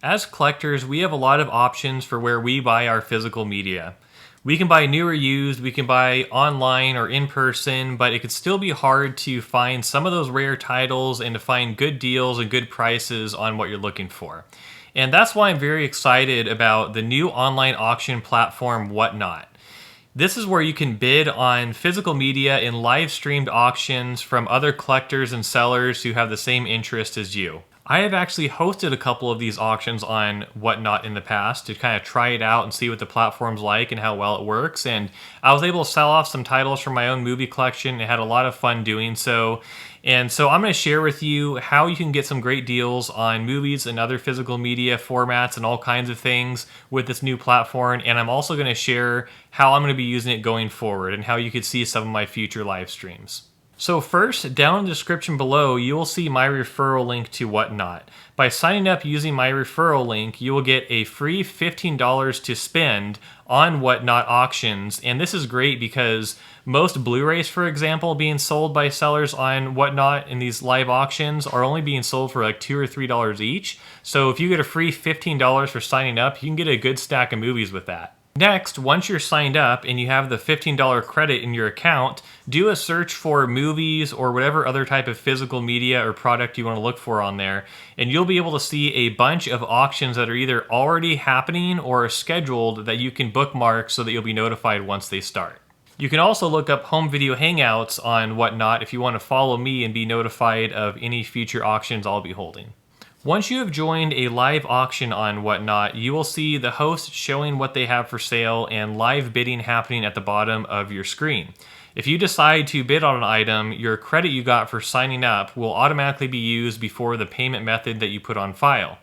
As collectors, we have a lot of options for where we buy our physical media. We can buy new or used, we can buy online or in person, but it could still be hard to find some of those rare titles and to find good deals and good prices on what you're looking for. And that's why I'm very excited about the new online auction platform, Whatnot. This is where you can bid on physical media in live streamed auctions from other collectors and sellers who have the same interest as you. I have actually hosted a couple of these auctions on Whatnot in the past to kind of try it out and see what the platform's like and how well it works. And I was able to sell off some titles from my own movie collection and had a lot of fun doing so. And so I'm going to share with you how you can get some great deals on movies and other physical media formats and all kinds of things with this new platform. And I'm also going to share how I'm going to be using it going forward and how you could see some of my future live streams. So first, down in the description below, you will see my referral link to Whatnot. By signing up using my referral link, you will get a free $15 to spend on Whatnot auctions. And this is great because most Blu-rays, for example, being sold by sellers on Whatnot in these live auctions are only being sold for like $2 or $3 each. So if you get a free $15 for signing up, you can get a good stack of movies with that. Next, once you're signed up and you have the $15 credit in your account, do a search for movies or whatever other type of physical media or product you want to look for on there, and you'll be able to see a bunch of auctions that are either already happening or are scheduled that you can bookmark so that you'll be notified once they start. You can also look up Home Video Hangouts on Whatnot if you want to follow me and be notified of any future auctions I'll be holding. Once you have joined a live auction on Whatnot, you will see the host showing what they have for sale and live bidding happening at the bottom of your screen. If you decide to bid on an item, your credit you got for signing up will automatically be used before the payment method that you put on file.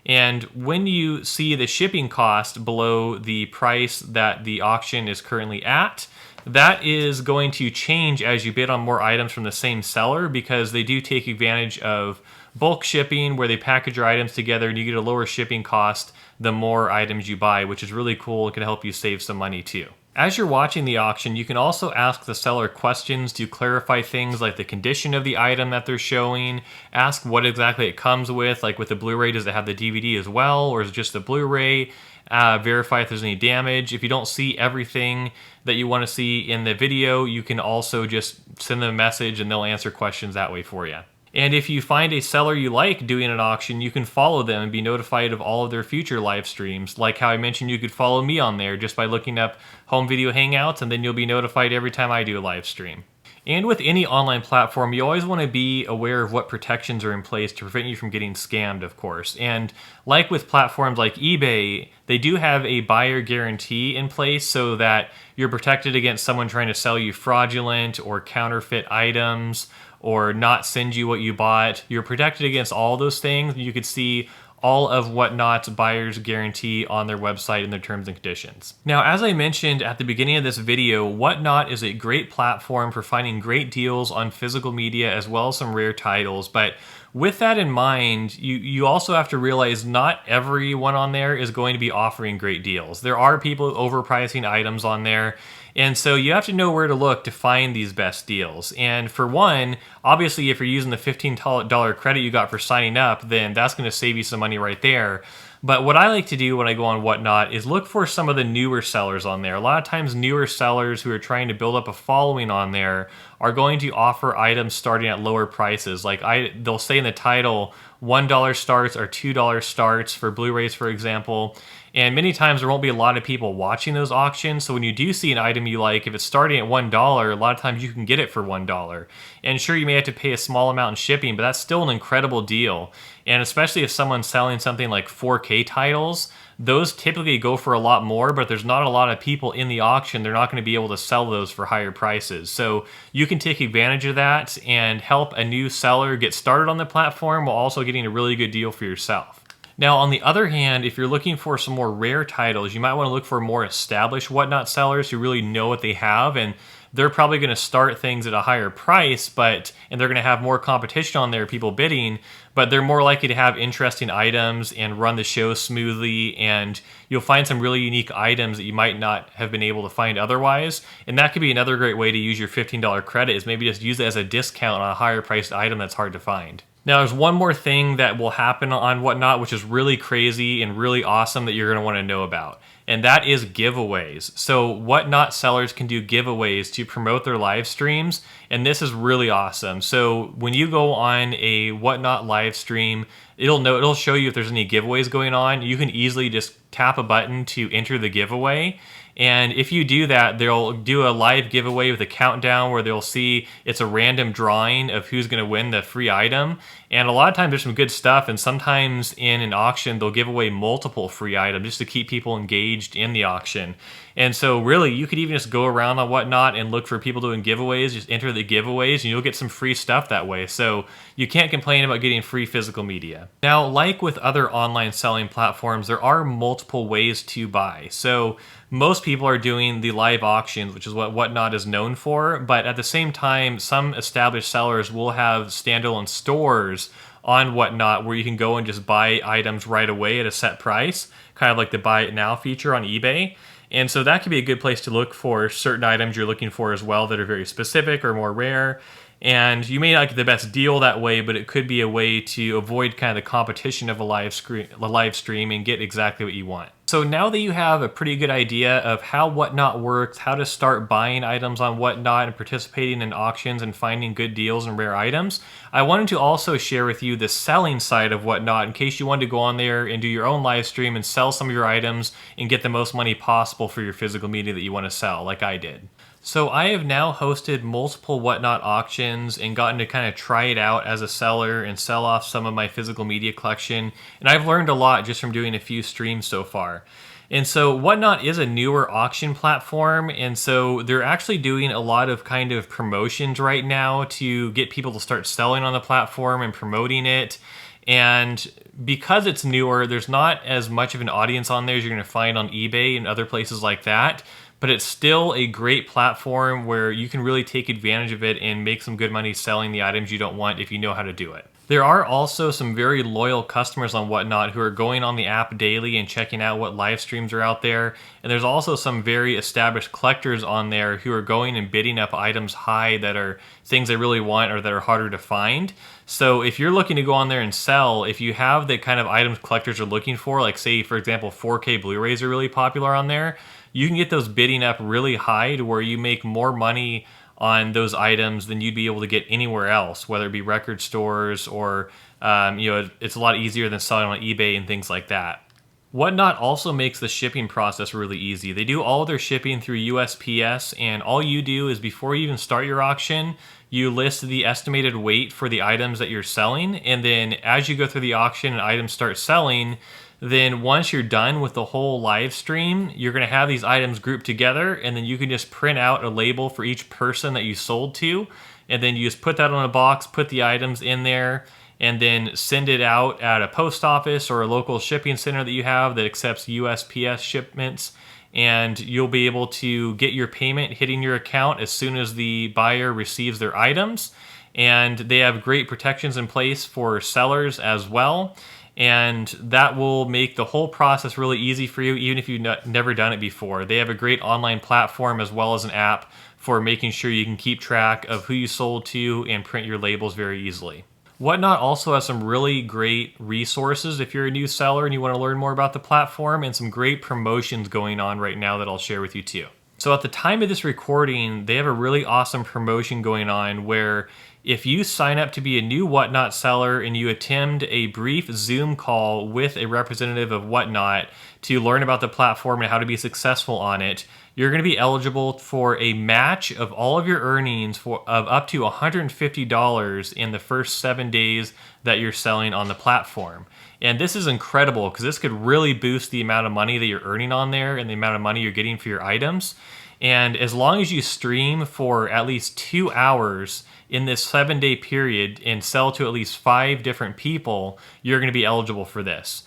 And when you see the shipping cost below the price that the auction is currently at, that is going to change as you bid on more items from the same seller because they do take advantage of bulk shipping where they package your items together and you get a lower shipping cost the more items you buy, which is really cool. It can help you save some money too. As you're watching the auction, you can also ask the seller questions to clarify things like the condition of the item that they're showing, ask what exactly it comes with, like with the Blu-ray, does it have the DVD as well, or is it just the Blu-ray? Verify if there's any damage. If you don't see everything that you want to see in the video, you can also just send them a message and they'll answer questions that way for you. And if you find a seller you like doing an auction, you can follow them and be notified of all of their future live streams. Like how I mentioned, you could follow me on there just by looking up Home Video Hangouts, and then you'll be notified every time I do a live stream. And with any online platform, you always want to be aware of what protections are in place to prevent you from getting scammed, of course. And like with platforms like eBay, they do have a buyer guarantee in place so that you're protected against someone trying to sell you fraudulent or counterfeit items or not send you what you bought. You're protected against all those things. You could see all of Whatnot's buyer's guarantee on their website and their terms and conditions. Now, as I mentioned at the beginning of this video, Whatnot is a great platform for finding great deals on physical media as well as some rare titles. But with that in mind, you also have to realize not everyone on there is going to be offering great deals. There are people overpricing items on there. And so you have to know where to look to find these best deals. And for one, obviously if you're using the $15 credit you got for signing up, then that's going to save you some money right there. But what I like to do when I go on Whatnot is look for some of the newer sellers on there. A lot of times newer sellers who are trying to build up a following on there are going to offer items starting at lower prices. Like they'll say in the title, $1 starts or $2 starts for Blu-rays, for example. And many times there won't be a lot of people watching those auctions. So when you do see an item you like, if it's starting at $1, a lot of times you can get it for $1. And sure, you may have to pay a small amount in shipping, but that's still an incredible deal. And especially if someone's selling something like 4K titles, those typically go for a lot more, but there's not a lot of people in the auction. They're not going to be able to sell those for higher prices. So you can take advantage of that and help a new seller get started on the platform while also getting a really good deal for yourself. Now, on the other hand, if you're looking for some more rare titles, you might want to look for more established Whatnot sellers who really know what they have, and they're probably going to start things at a higher price, and they're going to have more competition on there, people bidding, but they're more likely to have interesting items and run the show smoothly, and you'll find some really unique items that you might not have been able to find otherwise. And that could be another great way to use your $15 credit, is maybe just use it as a discount on a higher priced item that's hard to find. Now, there's one more thing that will happen on Whatnot, which is really crazy and really awesome that you're going to want to know about, and that is giveaways. So, Whatnot sellers can do giveaways to promote their live streams, and this is really awesome. So, when you go on a Whatnot live stream, it'll show you if there's any giveaways going on. You can easily just tap a button to enter the giveaway. And if you do that, they'll do a live giveaway with a countdown where they'll see it's a random drawing of who's going to win the free item. And a lot of times there's some good stuff, and sometimes in an auction they'll give away multiple free items just to keep people engaged in the auction. And so really, you could even just go around on Whatnot and look for people doing giveaways, just enter the giveaways, and you'll get some free stuff that way. So you can't complain about getting free physical media. Now, like with other online selling platforms, there are multiple ways to buy. So most people are doing the live auctions, which is what Whatnot is known for, but at the same time, some established sellers will have standalone stores on Whatnot where you can go and just buy items right away at a set price, kind of like the Buy It Now feature on eBay. And so that could be a good place to look for certain items you're looking for as well that are very specific or more rare. And you may not get the best deal that way, but it could be a way to avoid kind of the competition of a live stream and get exactly what you want. So now that you have a pretty good idea of how Whatnot works, how to start buying items on Whatnot and participating in auctions and finding good deals and rare items, I wanted to also share with you the selling side of Whatnot in case you wanted to go on there and do your own live stream and sell some of your items and get the most money possible for your physical media that you want to sell, like I did. So I have now hosted multiple Whatnot auctions and gotten to kind of try it out as a seller and sell off some of my physical media collection. And I've learned a lot just from doing a few streams so far. And so Whatnot is a newer auction platform, and so they're actually doing a lot of kind of promotions right now to get people to start selling on the platform and promoting it. And because it's newer, there's not as much of an audience on there as you're going to find on eBay and other places like that. But it's still a great platform where you can really take advantage of it and make some good money selling the items you don't want if you know how to do it. There are also some very loyal customers on Whatnot who are going on the app daily and checking out what live streams are out there. And there's also some very established collectors on there who are going and bidding up items high that are things they really want or that are harder to find. So if you're looking to go on there and sell, if you have the kind of items collectors are looking for, like say, for example, 4K Blu-rays are really popular on there, you can get those bidding up really high to where you make more money on those items than you'd be able to get anywhere else, whether it be record stores or, it's a lot easier than selling on eBay and things like that. Whatnot also makes the shipping process really easy. They do all of their shipping through USPS, and all you do is before you even start your auction, you list the estimated weight for the items that you're selling, and then as you go through the auction and items start selling, then once you're done with the whole live stream, you're going to have these items grouped together, and then you can just print out a label for each person that you sold to, and then you just put that on a box, put the items in there, and then send it out at a post office or a local shipping center that you have that accepts USPS shipments, and you'll be able to get your payment hitting your account as soon as the buyer receives their items. And they have great protections in place for sellers as well. And that will make the whole process really easy for you, even if you've never done it before. They have a great online platform as well as an app for making sure you can keep track of who you sold to and print your labels very easily. Whatnot also has some really great resources if you're a new seller and you want to learn more about the platform, and some great promotions going on right now that I'll share with you too. So at the time of this recording, they have a really awesome promotion going on where if you sign up to be a new Whatnot seller and you attend a brief Zoom call with a representative of Whatnot to learn about the platform and how to be successful on it, you're going to be eligible for a match of all of your earnings of up to $150 in the first 7 days that you're selling on the platform. And this is incredible because this could really boost the amount of money that you're earning on there and the amount of money you're getting for your items. And as long as you stream for at least 2 hours in this 7-day period and sell to at least 5 different people, you're going to be eligible for this.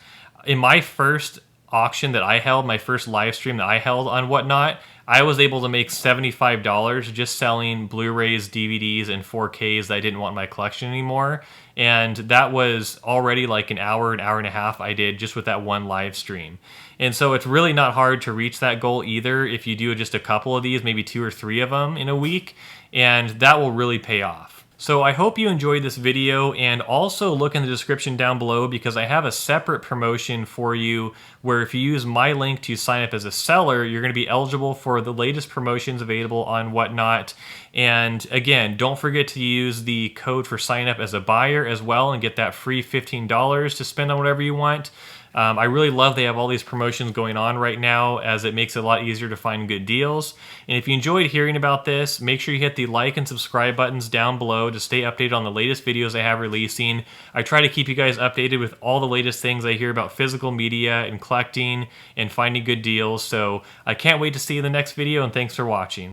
In my first auction that I held, my first live stream that I held on Whatnot, I was able to make $75 just selling Blu-rays, DVDs, and 4Ks that I didn't want in my collection anymore. And that was already like an hour and a half I did just with that one live stream. And so it's really not hard to reach that goal either if you do just a couple of these, maybe 2 or 3 of them in a week, and that will really pay off. So I hope you enjoyed this video, and also look in the description down below because I have a separate promotion for you where if you use my link to sign up as a seller, you're going to be eligible for the latest promotions available on Whatnot. And again, don't forget to use the code for sign up as a buyer as well and get that free $15 to spend on whatever you want. I really love they have all these promotions going on right now, as it makes it a lot easier to find good deals. And if you enjoyed hearing about this, make sure you hit the like and subscribe buttons down below to stay updated on the latest videos I have releasing. I try to keep you guys updated with all the latest things I hear about physical media and collecting and finding good deals. So I can't wait to see you in the next video, and thanks for watching.